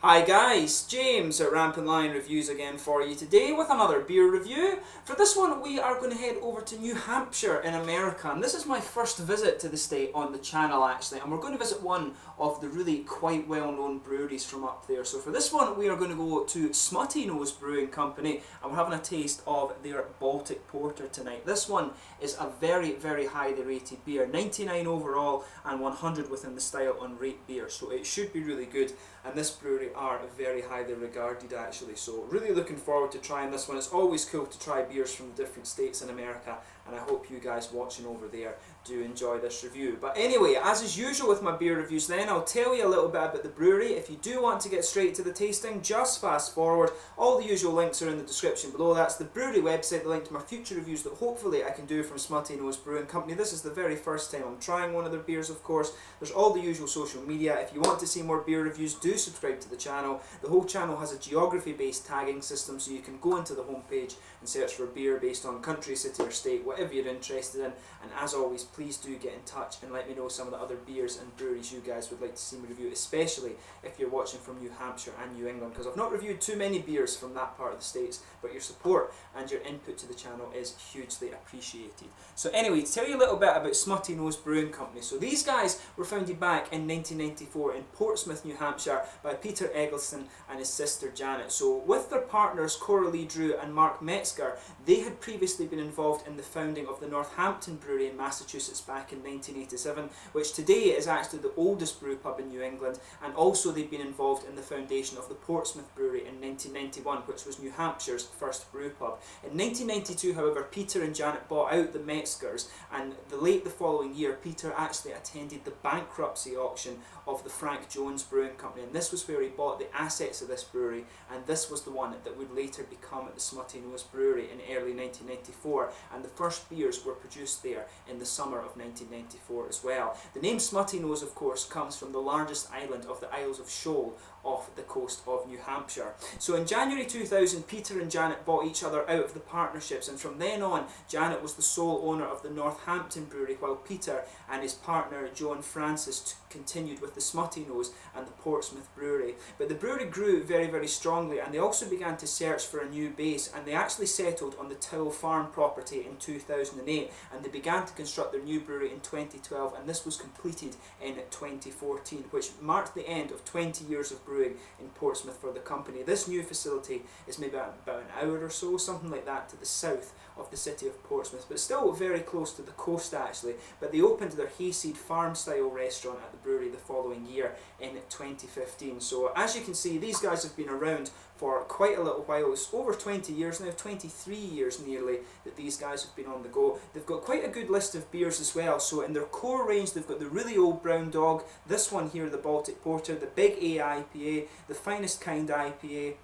Hi guys, James at RampantLionReviews again for you today with another beer review. For this one we are going to head over to New Hampshire in America, and this is my first visit to the state on the channel actually, and we're going to visit one of the really quite well known breweries from up there. So for this one we are going to go to Smuttynose Brewing Company and we're having a taste of their Baltic Porter tonight. This one is a very highly rated beer, 99 overall and 100 within the style on Rate Beer, so it should be really good, and this brewery are very highly regarded actually, so really looking forward to trying this one. It's always cool to try beers from different states in America, and I hope you guys watching over there do enjoy this review. But anyway, as is usual with my beer reviews then, I'll tell you a little bit about the brewery. If you do want to get straight to the tasting, just fast forward. All the usual links are in the description below. That's the brewery website, the link to my future reviews that hopefully I can do from Smuttynose Brewing Company. This is the very first time I'm trying one of their beers, of course. There's all the usual social media. If you want to see more beer reviews, do subscribe to the channel. The whole channel has a geography-based tagging system, so you can go into the homepage and search for beer based on country, city or state, whatever you're interested in. And as always, please do get in touch and let me know some of the other beers and breweries you guys would like to see me review, especially if you're watching from New Hampshire and New England, because I've not reviewed too many beers from that part of the states, but your support and your input to the channel is hugely appreciated. So anyway, to tell you a little bit about Smuttynose Brewing Company. So these guys were founded back in 1994 in Portsmouth, New Hampshire by Peter Eggleston and his sister Janet. So with their partners Coralie Drew and Mark Metzger, they had previously been involved in the founding of the Hampton brewery in Massachusetts back in 1987, which today is actually the oldest brew pub in New England, and also they've been involved in the foundation of the Portsmouth brewery in 1991, which was New Hampshire's first brew pub. In 1992, however, Peter and Janet bought out the Metzgers, and the following year Peter actually attended the bankruptcy auction of the Frank Jones Brewing Company, and this was where he bought the assets of this brewery, and this was the one that would later become the Smuttynose Brewery in early 1994, and the first beers were produced there in the summer of 1994 as well. The name Smuttynose, of course, comes from the largest island of the Isles of Shoal off the coast of New Hampshire. So in January 2000, Peter and Janet bought each other out of the partnerships, and from then on Janet was the sole owner of the Hampton brewery, while Peter and his partner Joan Francis continued with the Smuttynose and the Portsmouth brewery. But the brewery grew very strongly, and they also began to search for a new base, and they actually settled on the Tow Farm property in 2008, and they began to construct their new brewery in 2012, and this was completed in 2014, which marked the end of 20 years of brewing in Portsmouth for the company. This new facility is maybe about an hour or so, something like that, to the south of the city of Portsmouth, but still very close to the coast actually. But they opened their hayseed farm style restaurant at the brewery the following year in 2015. So as you can see, these guys have been around for quite a little while. It's over 20 years now, 23 years nearly, that these guys have been on the go. They've got quite a good list of beers as well. So in their core range, they've got the really old brown dog, this one here, the Baltic Porter, the Big A IPA, the Finest Kind IPA,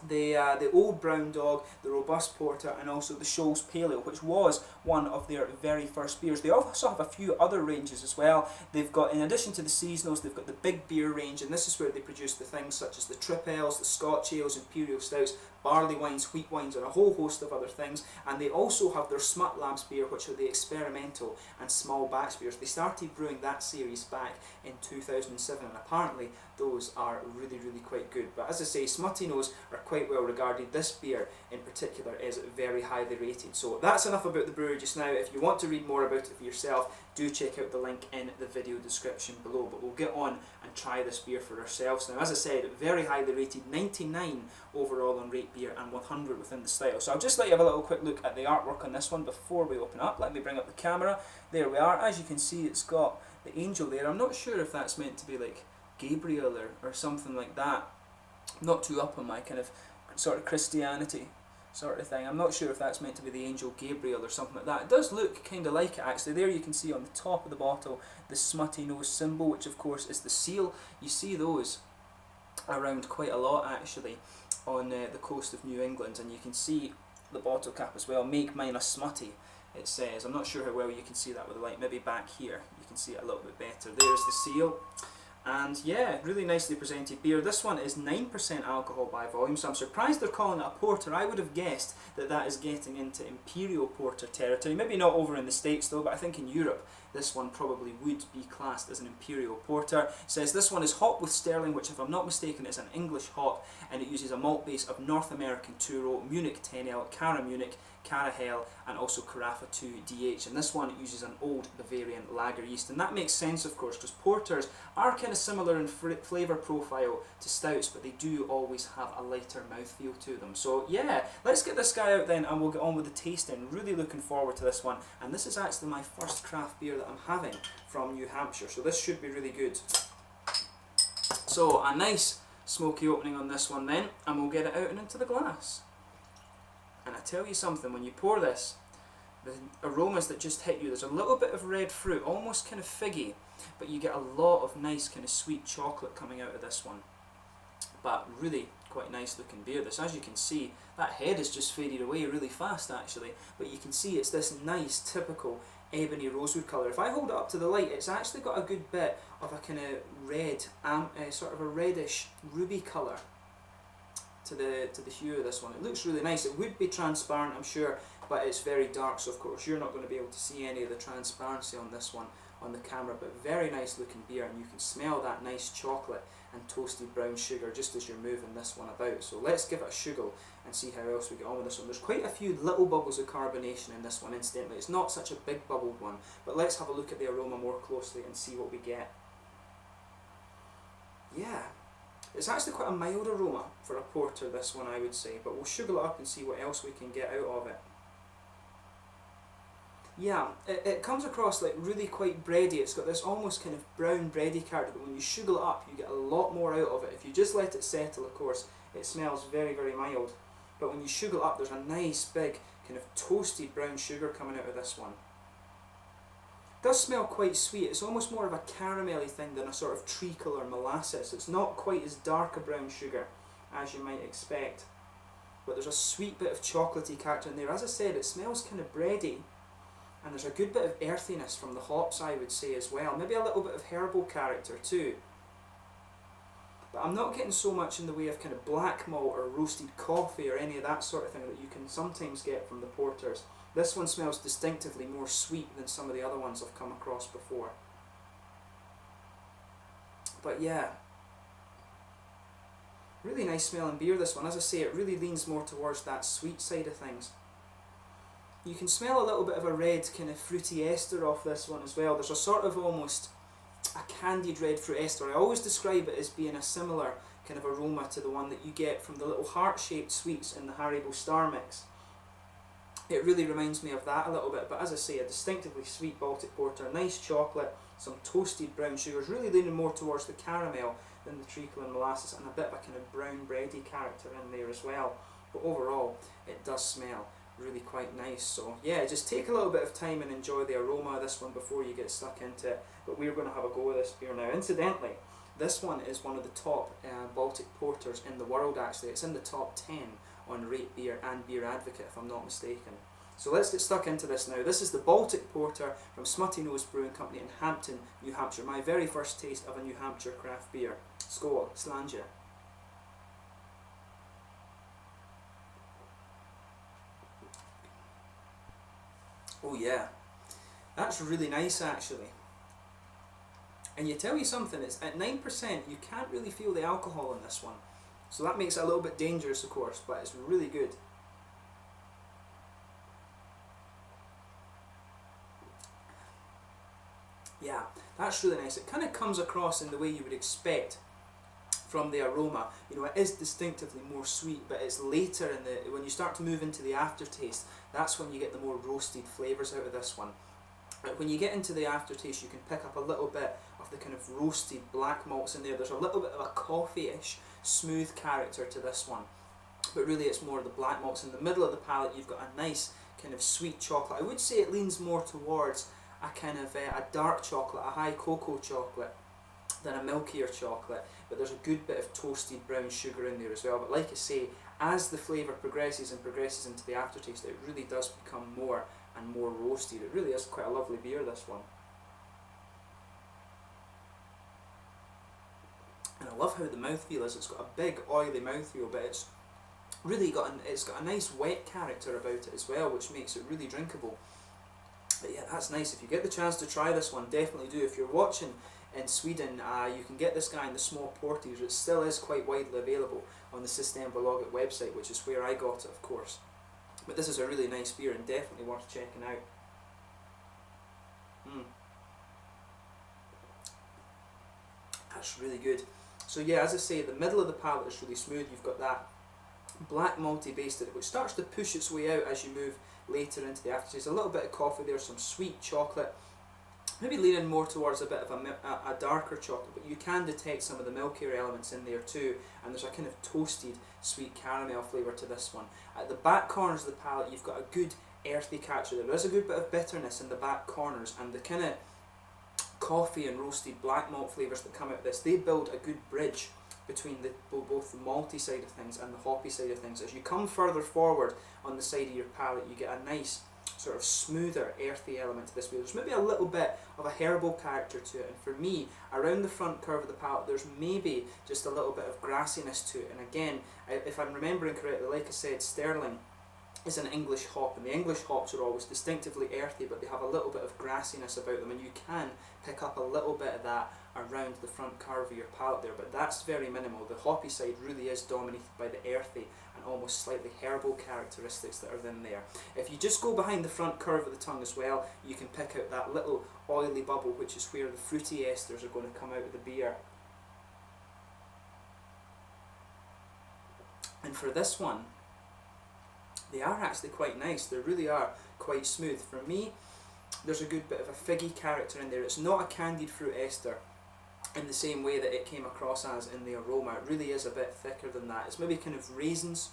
the Old Brown Dog, the Robust Porter, and also the Shoals Pale Ale, which was one of their very first beers. They also have a few other ranges as well. They've got, in addition to the seasonals, they've got the big beer range, and this is where they produce the things such as the Trip Ales, the Scotch Ales, Imperial Stouts, barley wines, wheat wines, and a whole host of other things. And they also have their Smut Labs beer, which are the experimental and small batch beers. They started brewing that series back in 2007, and apparently those are really quite good. But as I say, Smuttynose are quite well regarded. This beer in particular is very highly rated. So that's enough about the brewery just now. If you want to read more about it for yourself, do check out the link in the video description below. But we'll get on and try this beer for ourselves now. As I said, very highly rated, 99 overall on Rate Beer and 100 within the style. So I'll just let you have a little quick look at the artwork on this one before we open up. Let me bring up the camera. There we are. As you can see, it's got the angel there. I'm not sure if that's meant to be like Gabriel or something like that. I'm not too up on my kind of sort of Christianity sort of thing. I'm not sure if that's meant to be the angel Gabriel or something like that. It does look kind of like it actually. There you can see on the top of the bottle the Smuttynose symbol, which of course is the seal. You see those around quite a lot actually on the coast of New England, and you can see the bottle cap as well. Make mine a smutty, it says. I'm not sure how well you can see that with the light. Maybe back here you can see it a little bit better. There's the seal. And yeah, really nicely presented beer. This one is 9% alcohol by volume, so I'm surprised they're calling it a porter. I would have guessed that that is getting into Imperial Porter territory. Maybe not over in the States though, but I think in Europe this one probably would be classed as an Imperial Porter. It says this one is hopped with Sterling, which if I'm not mistaken is an English hop, and it uses a malt base of North American Turo, Munich 10L, Cara Munich, Cara Hell, and also Carafa 2DH. And this one uses an old Bavarian lager yeast. And that makes sense, of course, because porters are kind of similar in flavour profile to stouts, but they do always have a lighter mouthfeel to them. So yeah, let's get this guy out then and we'll get on with the tasting. Really looking forward to this one. And this is actually my first craft beer that I'm having from New Hampshire, so this should be really good. So a nice smoky opening on this one then, and we'll get it out and into the glass. And I tell you something, when you pour this, the aromas that just hit you, there's a little bit of red fruit, almost kind of figgy, but you get a lot of nice kind of sweet chocolate coming out of this one. But really quite nice looking beer this. As you can see, that head has just faded away really fast actually, but you can see it's this nice typical ebony rosewood colour. If I hold it up to the light, it's actually got a good bit of a kind of red, sort of a reddish ruby colour to the hue of this one. It looks really nice. It would be transparent, I'm sure, but it's very dark, so of course you're not going to be able to see any of the transparency on this one on the camera, but very nice looking beer, and you can smell that nice chocolate and toasted brown sugar just as you're moving this one about. So let's give it a shuggle and see how else we get on with this one. There's quite a few little bubbles of carbonation in this one, incidentally. It's not such a big bubbled one, but let's have a look at the aroma more closely and see what we get. Yeah, it's actually quite a mild aroma for a porter, this one, I would say, but we'll sugar it up and see what else we can get out of it. Yeah, it comes across like really quite bready. It's got this almost kind of brown bready character, but when you sugar it up you get a lot more out of it. If you just let it settle, of course, it smells very, very mild, but when you sugar it up there's a nice big kind of toasted brown sugar coming out of this one. It does smell quite sweet. It's almost more of a caramelly thing than a sort of treacle or molasses. It's not quite as dark a brown sugar as you might expect, but there's a sweet bit of chocolatey character in there. As I said, it smells kind of bready, and there's a good bit of earthiness from the hops, I would say, as well. Maybe a little bit of herbal character too. But I'm not getting so much in the way of kind of black malt or roasted coffee or any of that sort of thing that you can sometimes get from the porters. This one smells distinctively more sweet than some of the other ones I've come across before. But yeah, really nice smelling beer, this one. As I say, it really leans more towards that sweet side of things. You can smell a little bit of a red kind of fruity ester off this one as well. There's a sort of almost a candied red fruit ester. I always describe it as being a similar kind of aroma to the one that you get from the little heart-shaped sweets in the Haribo Star Mix. It really reminds me of that a little bit, but as I say, a distinctively sweet Baltic Porter, nice chocolate, some toasted brown sugars, really leaning more towards the caramel than the treacle and molasses, and a bit of a kind of brown bready character in there as well. But overall, it does smell really quite nice. So yeah, just take a little bit of time and enjoy the aroma of this one before you get stuck into it. But we're going to have a go with this beer now. Incidentally, this one is one of the top Baltic porters in the world actually. It's in the top 10 on Rate Beer and Beer Advocate if I'm not mistaken. So let's get stuck into this now. This is the Baltic Porter from Smuttynose Brewing Company in Hampton, New Hampshire. My very first taste of a New Hampshire craft beer. Skål, Slanja. Oh yeah, that's really nice actually. And you tell you something, it's at 9%, you can't really feel the alcohol in this one. So that makes it a little bit dangerous of course, but it's really good. Yeah, that's really nice. It kind of comes across in the way you would expect from the aroma. You know, it is distinctively more sweet, but it's later in the, when you start to move into the aftertaste, that's when you get the more roasted flavours out of this one. But when you get into the aftertaste, you can pick up a little bit of the kind of roasted black malts in there. There's a little bit of a coffee-ish, smooth character to this one, but really it's more the black malts. In the middle of the palate, you've got a nice kind of sweet chocolate. I would say it leans more towards a kind of a dark chocolate, a high cocoa chocolate, than a milkier chocolate, but there's a good bit of toasted brown sugar in there as well. But like I say, as the flavour progresses and progresses into the aftertaste, it really does become more and more roasted. It really is quite a lovely beer, this one. And I love how the mouthfeel is. It's got a big oily mouthfeel, but it's really got a nice wet character about it as well, which makes it really drinkable. But yeah, that's nice. If you get the chance to try this one, definitely do. If you're watching in Sweden, you can get this guy in the small porters. It still is quite widely available on the Systembolaget website, which is where I got it, of course. But this is a really nice beer and definitely worth checking out. That's really good. So yeah, as I say, the middle of the palate is really smooth. You've got that black malty base to it, which starts to push its way out as you move later into the aftertaste. A little bit of coffee there, some sweet chocolate, maybe leaning more towards a bit of a darker chocolate, but you can detect some of the milkier elements in there too, and there's a kind of toasted sweet caramel flavour to this one. At the back corners of the palate, you've got a good earthy character. There is a good bit of bitterness in the back corners, and the kind of coffee and roasted black malt flavours that come out of this, they build a good bridge between both the malty side of things and the hoppy side of things. As you come further forward on the side of your palate, you get a nice sort of smoother earthy element to this beer. There's maybe a little bit of a herbal character to it, and for me, around the front curve of the palate, there's maybe just a little bit of grassiness to it. And again, if I'm remembering correctly, like I said, Sterling is an English hop, and the English hops are always distinctively earthy, but they have a little bit of grassiness about them, and you can pick up a little bit of that around the front curve of your palate there, but that's very minimal. The hoppy side really is dominated by the earthy and almost slightly herbal characteristics that are in there. If you just go behind the front curve of the tongue as well, you can pick out that little oily bubble, which is where the fruity esters are going to come out of the beer. And for this one, they are actually quite nice. They really are quite smooth. For me, there's a good bit of a figgy character in there. It's not a candied fruit ester in the same way that it came across as in the aroma. It really is a bit thicker than that. It's maybe kind of raisins,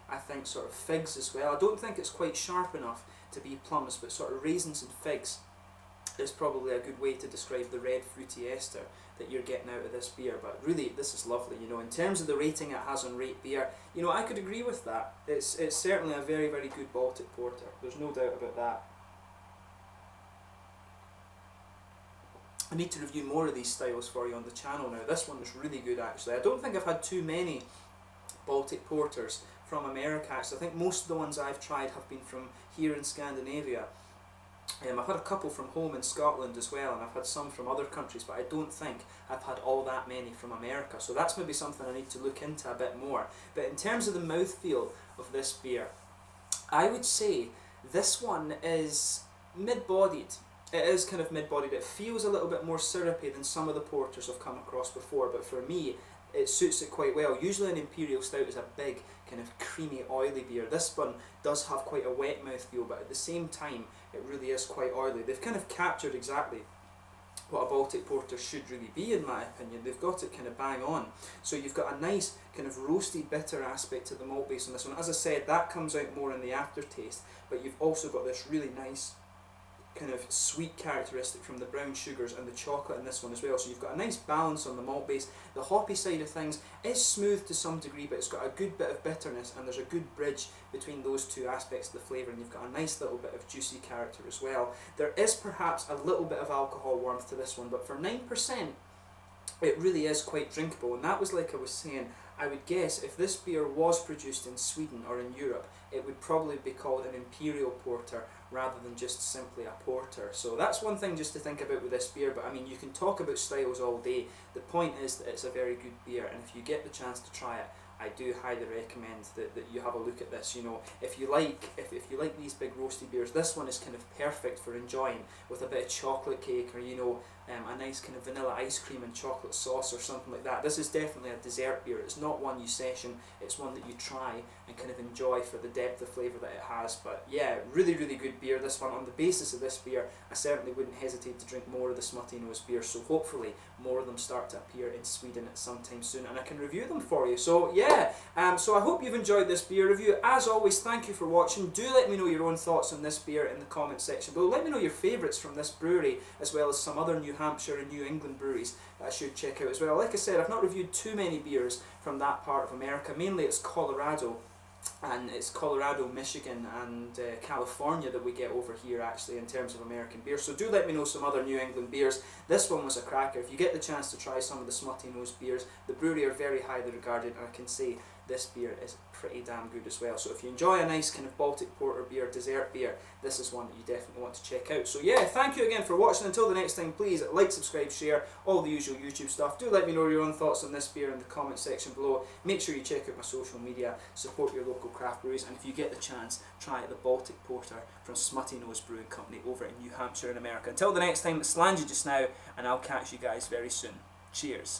I think, sort of figs as well. I don't think it's quite sharp enough to be plums, but sort of raisins and figs is probably a good way to describe the red fruity ester that you're getting out of this beer. But really, this is lovely. You know, in terms of the rating it has on Rate Beer, you know, I could agree with that. It's certainly a very, very good Baltic porter. There's no doubt about that. I need to review more of these styles for you on the channel now. This one is really good actually. I don't think I've had too many Baltic porters from America actually. I think most of the ones I've tried have been from here in Scandinavia. I've had a couple from home in Scotland as well, and I've had some from other countries, but I don't think I've had all that many from America. So that's maybe something I need to look into a bit more. But in terms of the mouthfeel of this beer, I would say this one is mid-bodied. It is kind of mid-bodied. It feels a little bit more syrupy than some of the porters I've come across before, but for me, it suits it quite well. Usually an Imperial Stout is a big, kind of creamy, oily beer. This one does have quite a wet mouthfeel, but at the same time, it really is quite oily. They've kind of captured exactly what a Baltic porter should really be, in my opinion. They've got it kind of bang on. So you've got a nice kind of roasty, bitter aspect to the malt base on this one. As I said, that comes out more in the aftertaste, but you've also got this really nice kind of sweet characteristic from the brown sugars and the chocolate in this one as well. So you've got a nice balance on the malt base. The hoppy side of things is smooth to some degree, but it's got a good bit of bitterness, and there's a good bridge between those two aspects of the flavour, and you've got a nice little bit of juicy character as well. There is perhaps a little bit of alcohol warmth to this one, but for 9%, it really is quite drinkable. And that was, like I was saying, I would guess if this beer was produced in Sweden or in Europe, it would probably be called an Imperial Porter rather than just simply a porter. So that's one thing just to think about with this beer, but I mean, you can talk about styles all day. The point is that it's a very good beer, and if you get the chance to try it, I do highly recommend that you have a look at this. You know, if you like these big roasty beers, this one is kind of perfect for enjoying with a bit of chocolate cake, or you know, a nice kind of vanilla ice cream and chocolate sauce or something like that. This is definitely a dessert beer. It's not one you session, it's one that you try and kind of enjoy for the depth of flavour that it has. But yeah, really, really good beer, this one. On the basis of this beer, I certainly wouldn't hesitate to drink more of the Smuttynose beer, so hopefully more of them start to appear in Sweden at some time soon, and I can review them for you. So yeah, so I hope you've enjoyed this beer review. As always, thank you for watching. Do let me know your own thoughts on this beer in the comment section below. Let me know your favourites from this brewery, as well as some other New Hampshire and New England breweries that I should check out as well. Like I said, I've not reviewed too many beers from that part of America. Mainly it's Colorado and it's Colorado, Michigan and California that we get over here actually in terms of American beer. So do let me know some other New England beers. This one was a cracker. If you get the chance to try some of the Smuttynose beers, the brewery are very highly regarded, and I can say this beer is pretty damn good as well. So if you enjoy a nice kind of Baltic porter beer, dessert beer, this is one that you definitely want to check out. So yeah, thank you again for watching. Until the next time, please like, subscribe, share, all the usual YouTube stuff. Do let me know your own thoughts on this beer in the comment section below. Make sure you check out my social media, support your local craft breweries, and if you get the chance, try the Baltic porter from Smuttynose Brewing Company over in New Hampshire in America. Until the next time, it's Slangy just now, and I'll catch you guys very soon. Cheers.